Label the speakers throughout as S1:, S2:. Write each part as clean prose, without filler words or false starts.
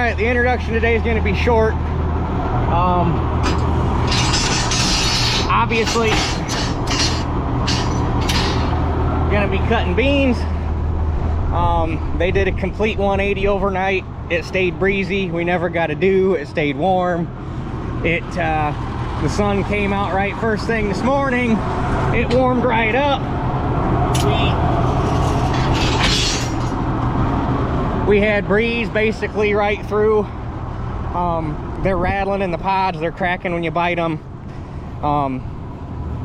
S1: right, the introduction today is going to be short. Obviously, going to be cutting beans. They did a complete 180 overnight. It stayed breezy. We never got a dew. It stayed warm. The sun came out right first thing this morning. It warmed right up. We had breeze basically right through. They're rattling in the pods. They're cracking when you bite them.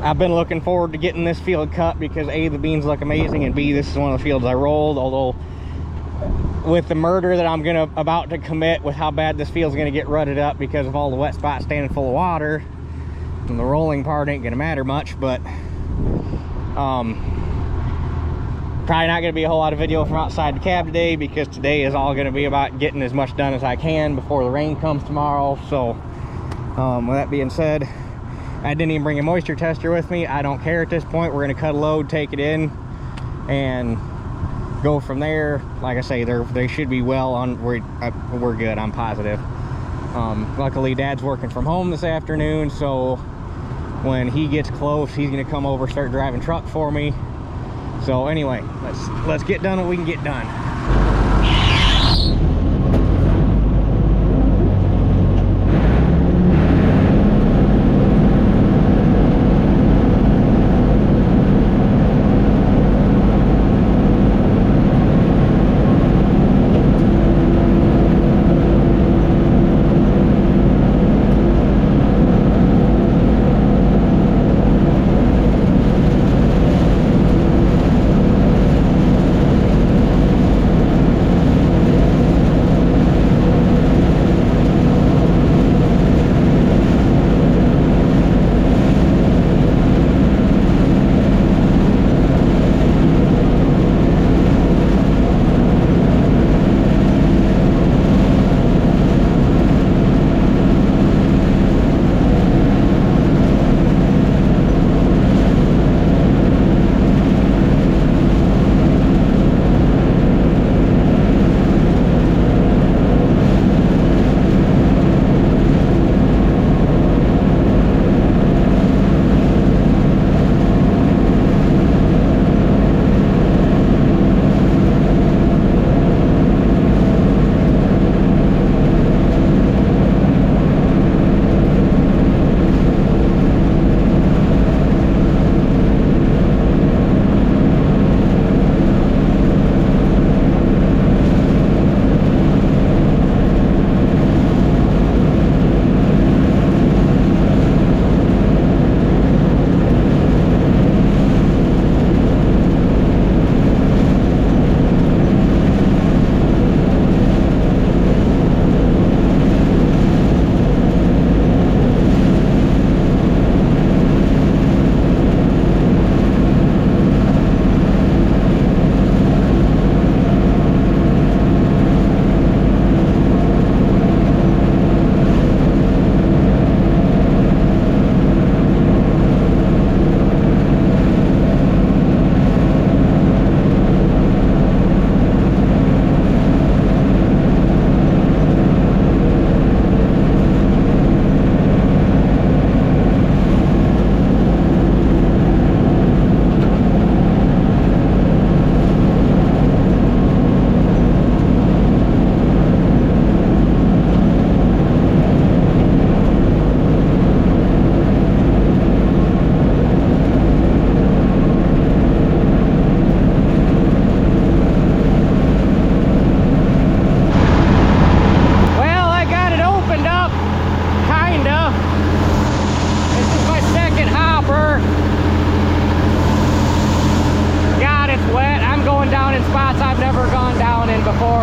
S1: I've been looking forward to getting this field cut because A, the beans look amazing, and B, this is one of the fields I rolled. Although with the murder that I'm about to commit with how bad this field's gonna get rutted up because of all the wet spots standing full of water, and the rolling part ain't gonna matter much. But probably not gonna be a whole lot of video from outside the cab today, because today is all gonna be about getting as much done as I can before the rain comes tomorrow. So with that being said, I didn't even bring a moisture tester with me. I don't care at this point. We're gonna cut a load, take it in, and go from there. Like I say, they should be well on. We're good. I'm positive. Luckily, Dad's working from home this afternoon, so when he gets close, he's gonna come over, start driving truck for me. So anyway, let's get done what we can get done.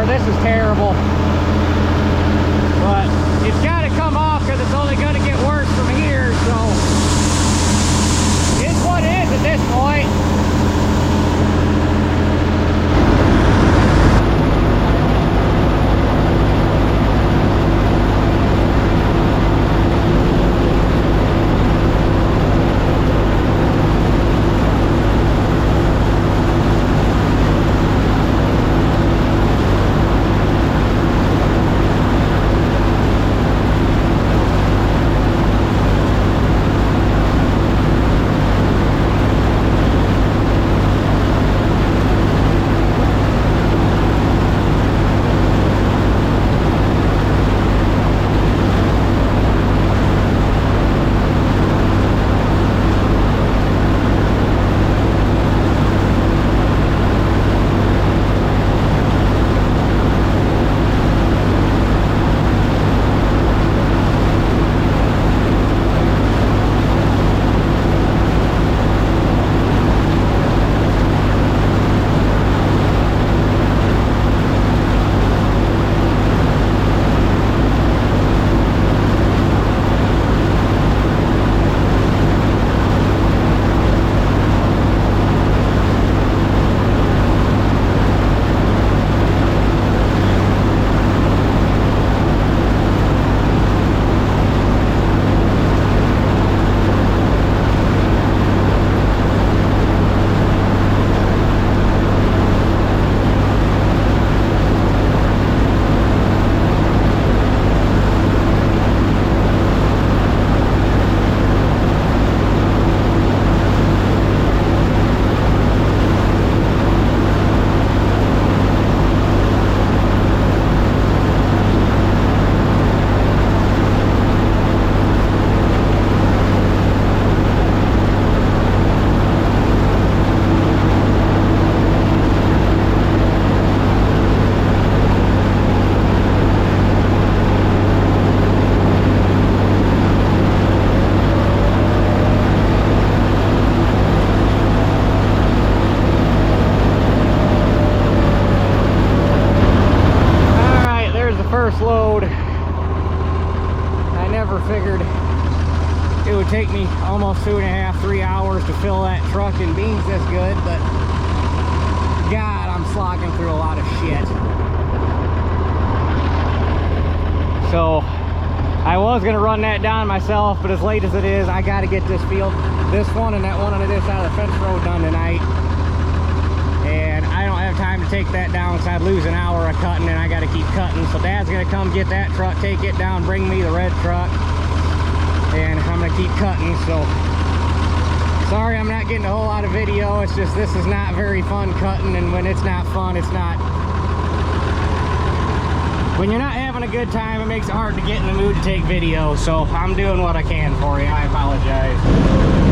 S1: This is terrible, but it's got to come off because it's only going to get worse from here. So it's what it is at this point. take me almost 2.5, 3 hours to fill that truck in beans this good, but God, I'm slogging through a lot of shit. So I was gonna run that down myself, but as late as it is, I gotta get this field, this one and that one on this side of the fence road done tonight. And I don't have time to take that down, so I'd lose an hour of cutting, and I gotta keep cutting. So Dad's gonna come get that truck, take it down, bring me the red truck, and I'm gonna keep cutting. So sorry I'm not getting a whole lot of video. It's just this is not very fun cutting, and when it's not fun, it's not. When you're not having a good time, it makes it hard to get in the mood to take video. So I'm doing what I can for you. I apologize.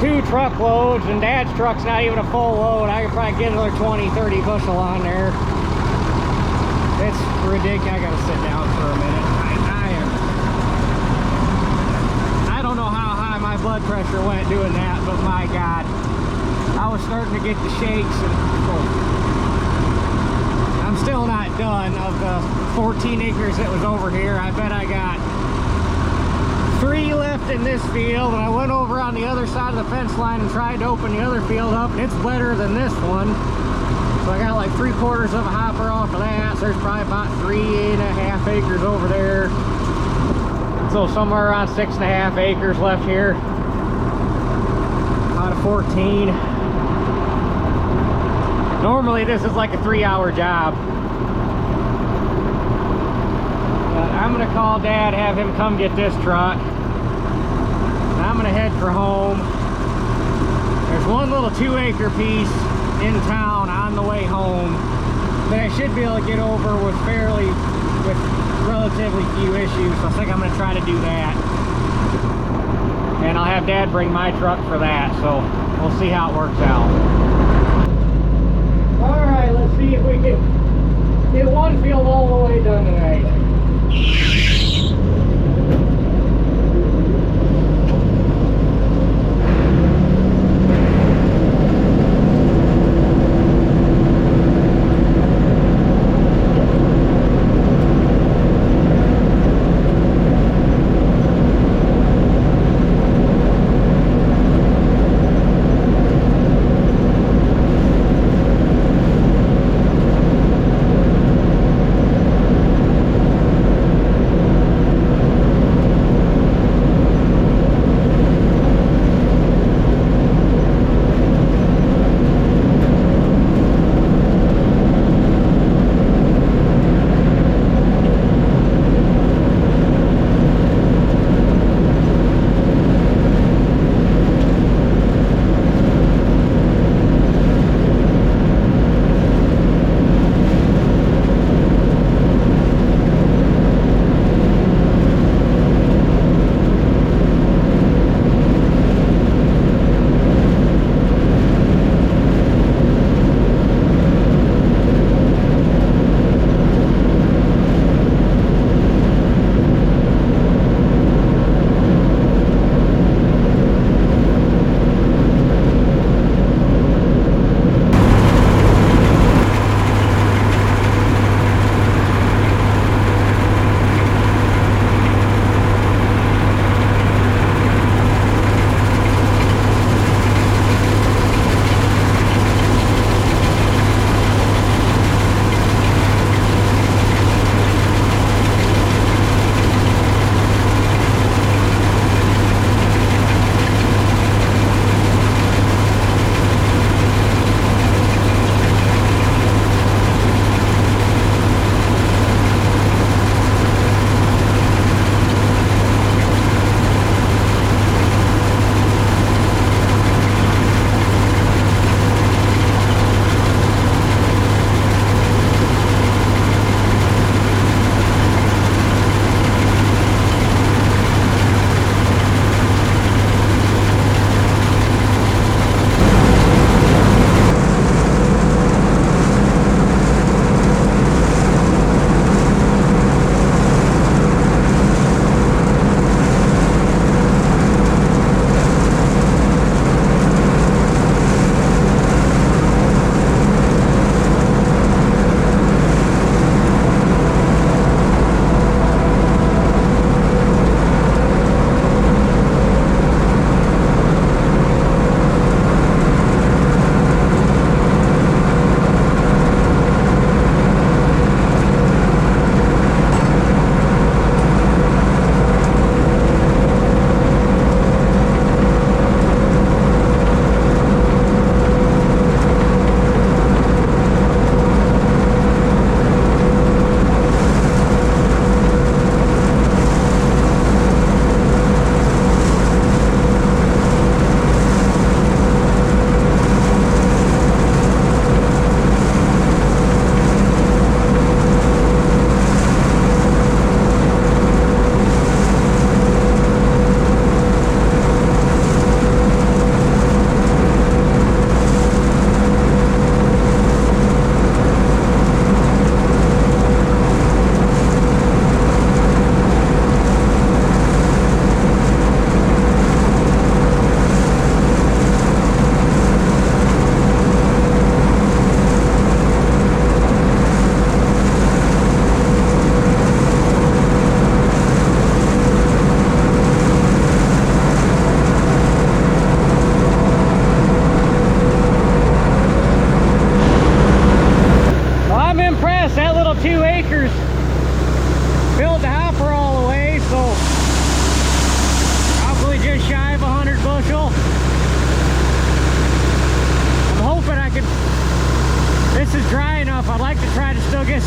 S1: 2 truckloads, and Dad's truck's not even a full load. I could probably get another 20, 30 bushel on there. It's ridiculous. I gotta sit down for a minute. I don't know how high my blood pressure went doing that, but my God, I was starting to get the shakes. And I'm still not done. Of the 14 acres that was over here, I bet I got 3 left in this field, and I went over on the other side of the fence line and tried to open the other field up, and it's wetter than this one. So I got like 3/4 of a hopper off of that. So there's probably about 3.5 acres over there. So somewhere around 6.5 acres left here out of 14. Normally this is like a 3-hour job. But I'm gonna call Dad, have him come get this truck. And I'm gonna head for home. There's one little 2-acre piece in town on the way home that I should be able to get over with relatively few issues. So I think I'm going to try to do that, and I'll have Dad bring my truck for that, so we'll see how it works out. All right, let's see if we can get one field all the way done tonight.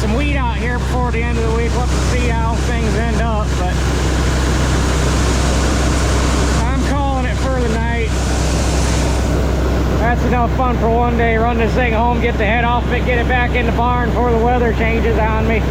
S1: some wheat out here before the end of the week. We'll have to see how things end up, but I'm calling it for the night. That's enough fun for one day. Run this thing home, get the head off it, get it back in the barn before the weather changes on me.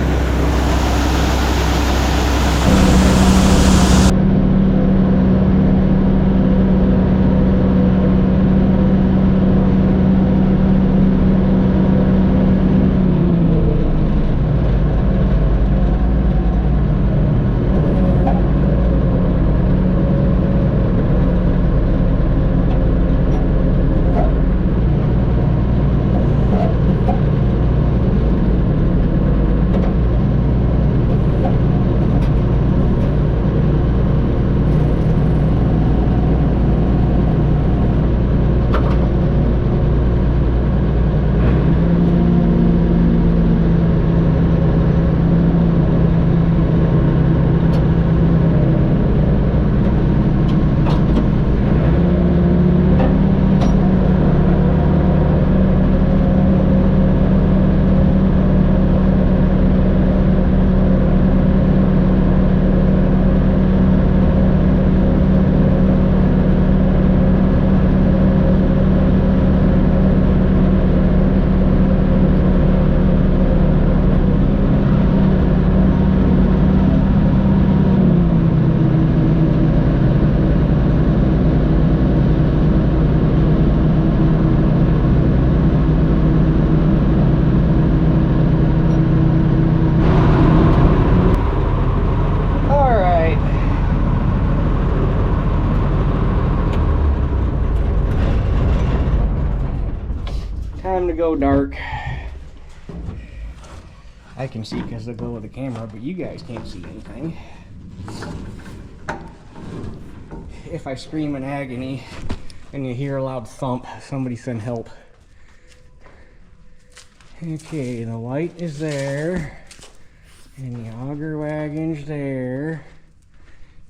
S1: Time to go dark. I can see because of the glow of the camera, but you guys can't see anything. If I scream in agony and you hear a loud thump, somebody send help. Okay, the light is there, and the auger wagon's there,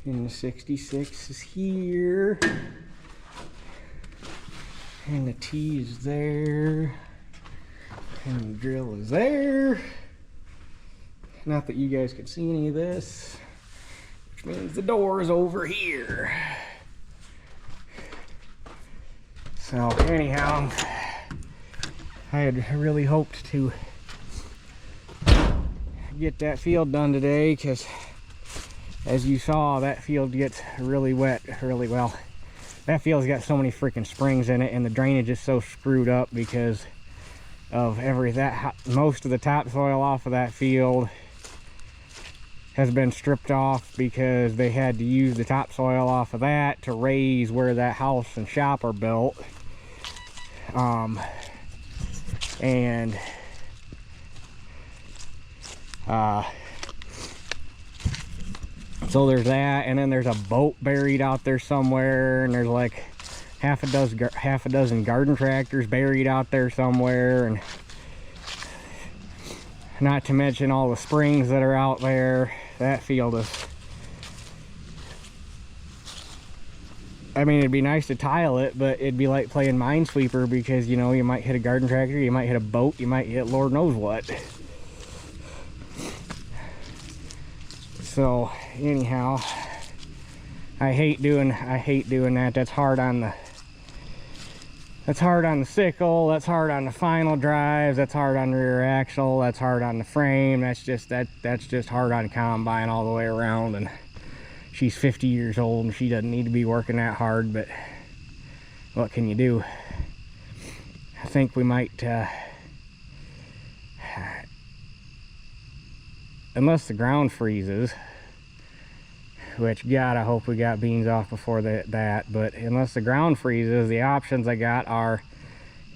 S1: and the 66 is here. And the T is there, and the drill is there. Not that you guys could see any of this, which means the door is over here. So anyhow, I had really hoped to get that field done today, because as you saw, that field gets really wet really well. That field's got so many freaking springs in it, and the drainage is so screwed up because of most of the topsoil off of that field has been stripped off because they had to use the topsoil off of that to raise where that house and shop are built. So there's that, and then there's a boat buried out there somewhere, and there's like half a dozen garden tractors buried out there somewhere, and not to mention all the springs that are out there. That field is, I mean, it'd be nice to tile it, but it'd be like playing Minesweeper, because you know, you might hit a garden tractor, you might hit a boat, you might hit Lord knows what. So anyhow, I hate doing that. That's hard on the sickle, that's hard on the final drives, that's hard on the rear axle, that's hard on the frame, that's just hard on combine all the way around. And she's 50 years old and she doesn't need to be working that hard, but what can you do? I think we might unless the ground freezes, which God, I hope we got beans off before that, but unless the ground freezes, the options I got are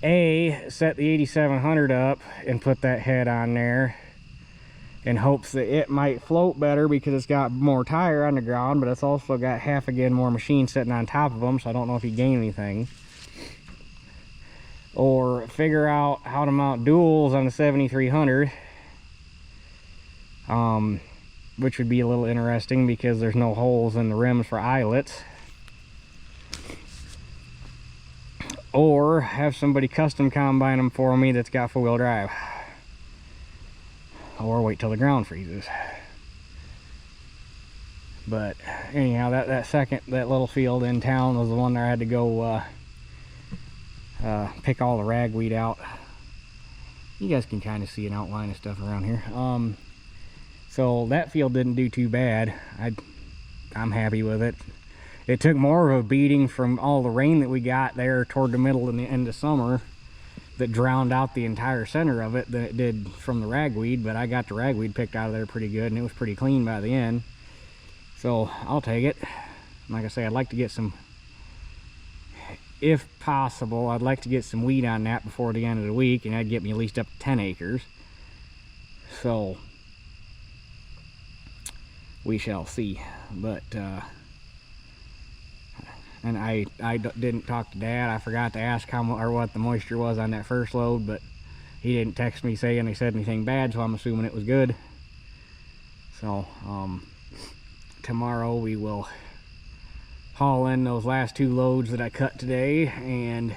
S1: A, set the 8700 up and put that head on there in hopes that it might float better because it's got more tire on the ground, but it's also got half again more machine sitting on top of them, so I don't know if you gain anything. Or figure out how to mount duals on the 7300, which would be a little interesting because there's no holes in the rims for eyelets. Or have somebody custom combine them for me that's got 4-wheel drive. or wait till the ground freezes. But anyhow, that little field in town was the one that I had to go pick all the ragweed out. You guys can kind of see an outline of stuff around here. So that field didn't do too bad. I'm happy with it. It took more of a beating from all the rain that we got there toward the middle and the end of summer that drowned out the entire center of it than it did from the ragweed. But I got the ragweed picked out of there pretty good, and it was pretty clean by the end. So I'll take it. Like I say, I'd like to get some, if possible, I'd like to get some weed on that before the end of the week, and that'd get me at least up to 10 acres. So we shall see. But and I didn't talk to Dad. I forgot to ask how or what the moisture was on that first load, but he didn't text me saying he said anything bad, so I'm assuming it was good. So tomorrow we will haul in those last 2 loads that I cut today and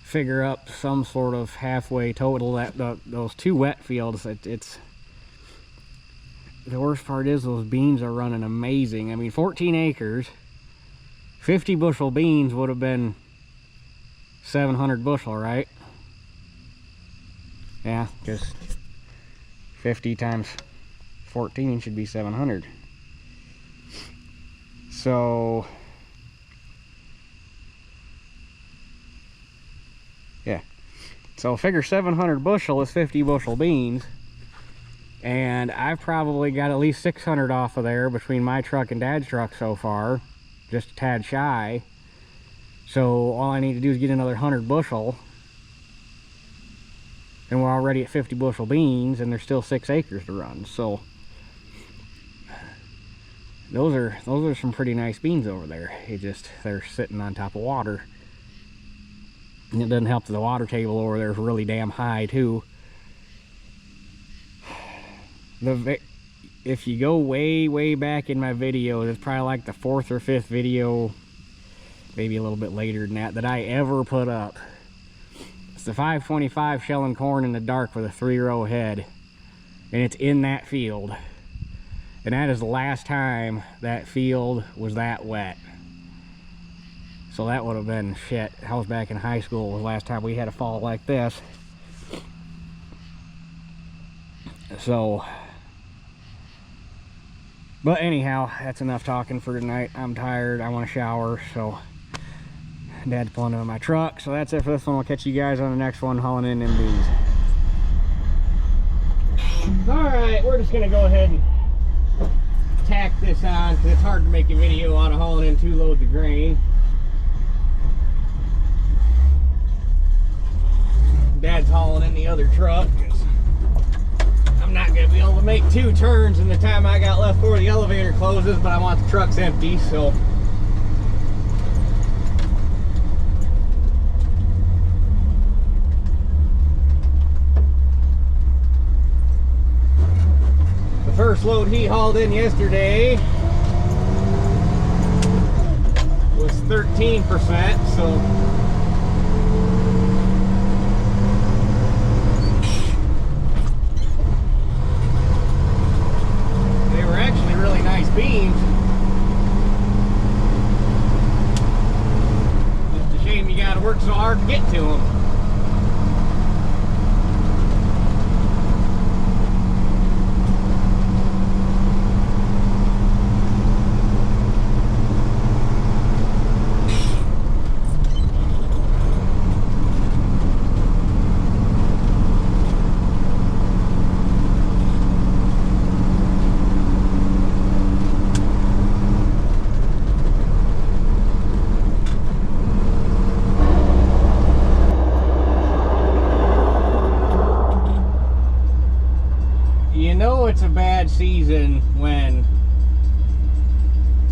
S1: figure up some sort of halfway total. That those 2 wet fields, it's the worst part is those beans are running amazing. I mean, 14 acres, 50 bushel beans would have been 700 bushel, right? Yeah, because 50 times 14 should be 700. So yeah, so figure 700 bushel is 50 bushel beans, and I've probably got at least 600 off of there between my truck and Dad's truck so far, just a tad shy. So all I need to do is get another 100 bushel, and we're already at 50 bushel beans, and there's still 6 acres to run. So those are some pretty nice beans over there. They're sitting on top of water, and it doesn't help that the water table over there is really damn high too. If you go way back in my videos, it's probably like the 4th or 5th video, maybe a little bit later than that I ever put up. It's the 525 shelling corn in the dark with a 3-row head, and it's in that field. And that is the last time that field was that wet. So that would have been shit. I was back in high school was the last time we had a fall like this. So, but anyhow, that's enough talking for tonight. I'm tired. I want to shower. So Dad's pulling into my truck. So that's it for this one. I'll catch you guys on the next one, hauling in them beans. All right, we're just gonna go ahead and tack this on because it's hard to make a video out of hauling in 2 loads of grain. Dad's hauling in the other truck because I'm not going to be able to make 2 turns in the time I got left before the elevator closes, but I want the trucks empty, so the first load he hauled in yesterday was 13%, so they were actually really nice beans. Just a shame you gotta work so hard to get to them. It's a bad season when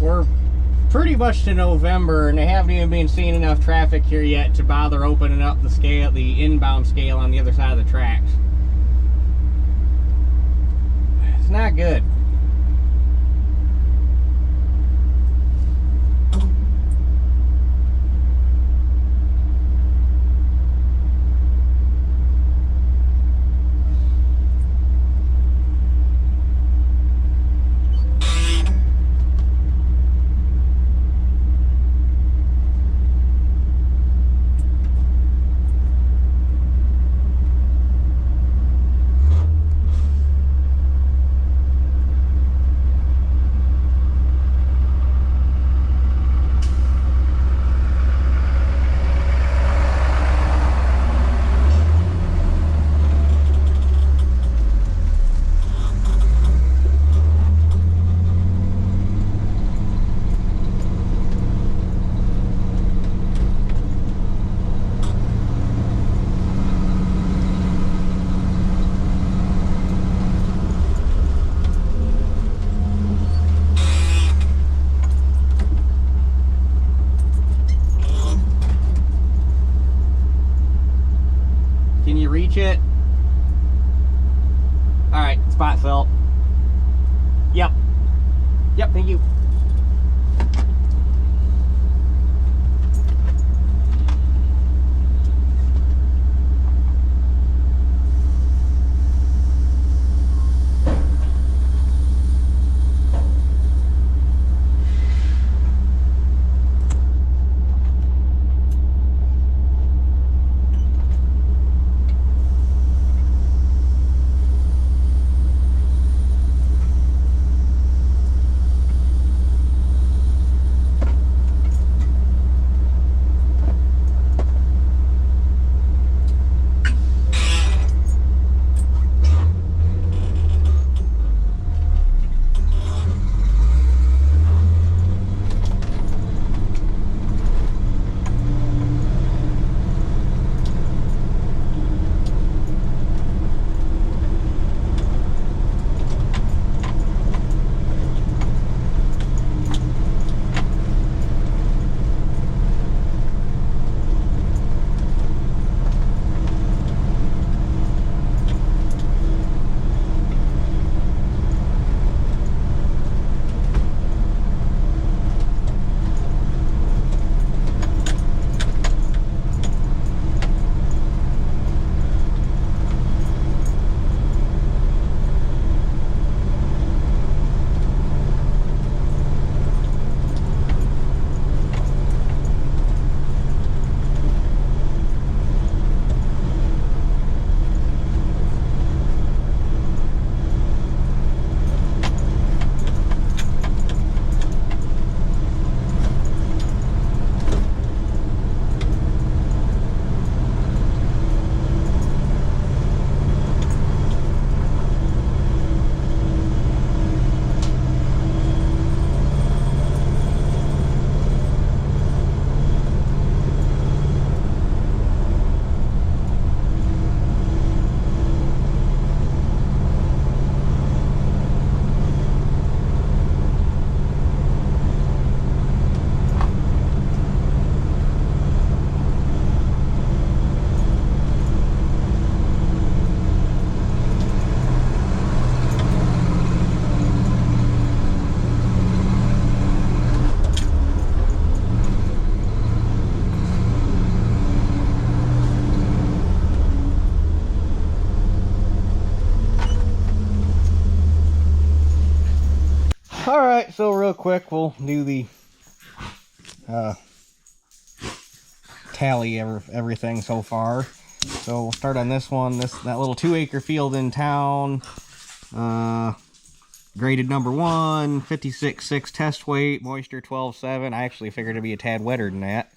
S1: we're pretty much to November and they haven't even been seeing enough traffic here yet to bother opening up the scale, the inbound scale on the other side of the tracks. It's not good. Chit. All right, spot fill. Yep. Yep, thank you. All right, so real quick, we'll do the tally everything so far. So we'll start on this one. That little 2-acre field in town. Graded number 1, 56.6 test weight, moisture 12.7. I actually figured it'd be a tad wetter than that.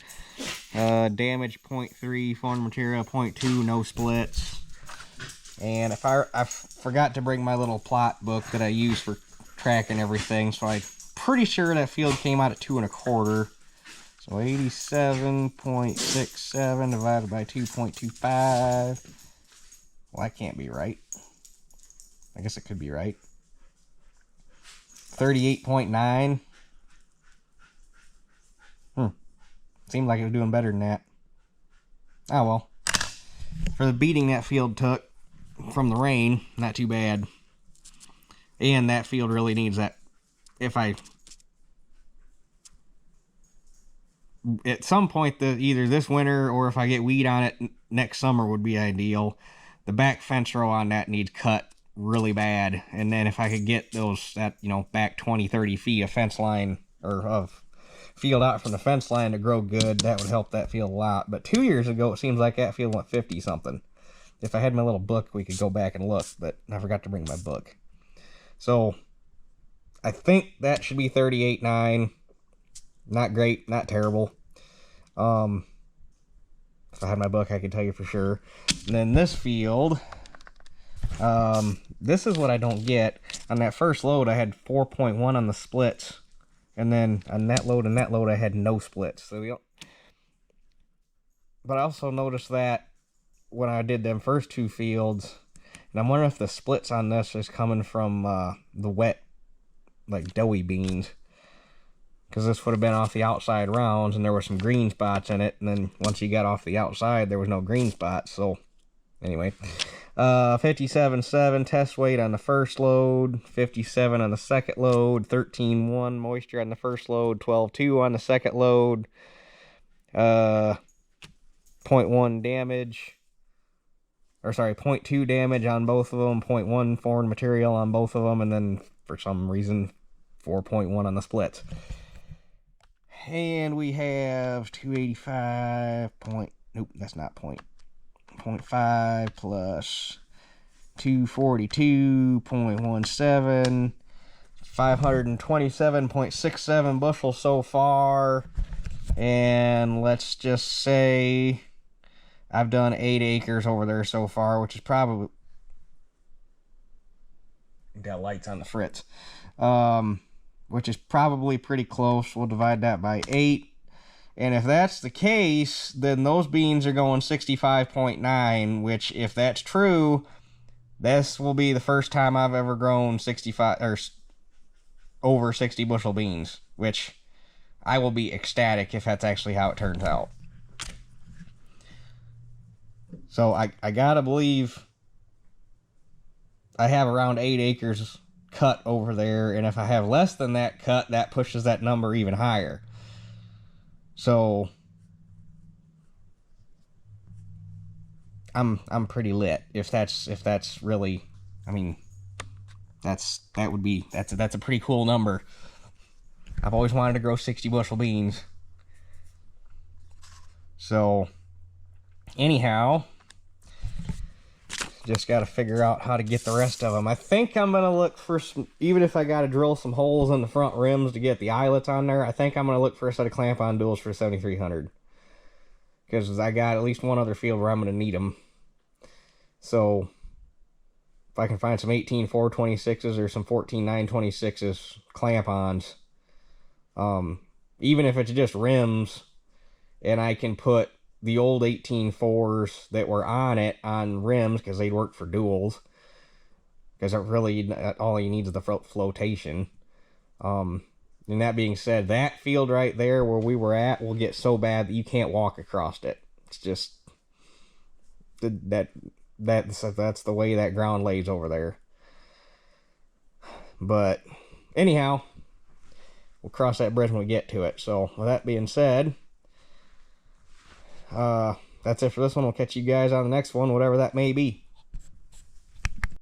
S1: Damage 0.3, foreign material 0.2, no splits. And I forgot to bring my little plot book that I use for tracking everything, so I'm pretty sure that field came out at 2 1/4. So 87.67 divided by 2.25. Well, that can't be right. I guess it could be right. 38.9. Seemed like it was doing better than that. Oh well. For the beating that field took from the rain, not too bad. And that field really needs that. At some point, either this winter or if I get weed on it next summer would be ideal. The back fence row on that needs cut really bad. And then if I could get back 20, 30 feet of fence line or of field out from the fence line to grow good, that would help that field a lot. But 2 years ago, it seems like that field went 50 something. If I had my little book, we could go back and look, but I forgot to bring my book. So I think that should be 38.9. Not great, not terrible. If I had my book, I could tell you for sure. And then this field, this is what I don't get. On that first load, I had 4.1 on the splits. And then on that load and that load, I had no splits. But I also noticed that when I did them first 2 fields, and I'm wondering if the splits on this is coming from the wet, like doughy beans. Because this would have been off the outside rounds and there were some green spots in it. And then once you got off the outside, there was no green spots. So anyway. 57.7 test weight on the first load, 57 on the second load, 13.1 moisture on the first load, 12.2 on the second load, 0.1 damage, or sorry, 0.2 damage on both of them, 0.1 foreign material on both of them, and then for some reason 4.1 on the splits. And we have 285 nope, that's not 0.5 plus 242.17, 527.67 bushels so far. And let's just say I've done 8 acres over there so far, which is probably, got lights on the fritz, which is probably pretty close. We'll divide that by 8. And if that's the case, then those beans are going 65.9, which, if that's true, this will be the first time I've ever grown 65 or over 60 bushel beans, which I will be ecstatic if that's actually how it turns out. So I gotta believe I have around 8 acres cut over there, and if I have less than that cut, that pushes that number even higher. So I'm pretty lit if that's really, I mean, that's a pretty cool number. I've always wanted to grow 60 bushel beans. So anyhow, just got to figure out how to get the rest of them. I think I'm going to look for some, even if I got to drill some holes in the front rims to get the eyelets on there, I think I'm going to look for a set of clamp-on duals for 7300. Because I got at least one other field where I'm going to need them. So if I can find some 18.426s or some 14.926s clamp-ons, even if it's just rims, and I can put the old 18.4s that were on it on rims because they'd work for duals, because really all you need is the flotation. And that being said, that field right there where we were at will get so bad that you can't walk across it. It's just that's the way that ground lays over there. But anyhow, we'll cross that bridge when we get to it. So with that being said, that's it for this one. We'll catch you guys on the next one, whatever that may be.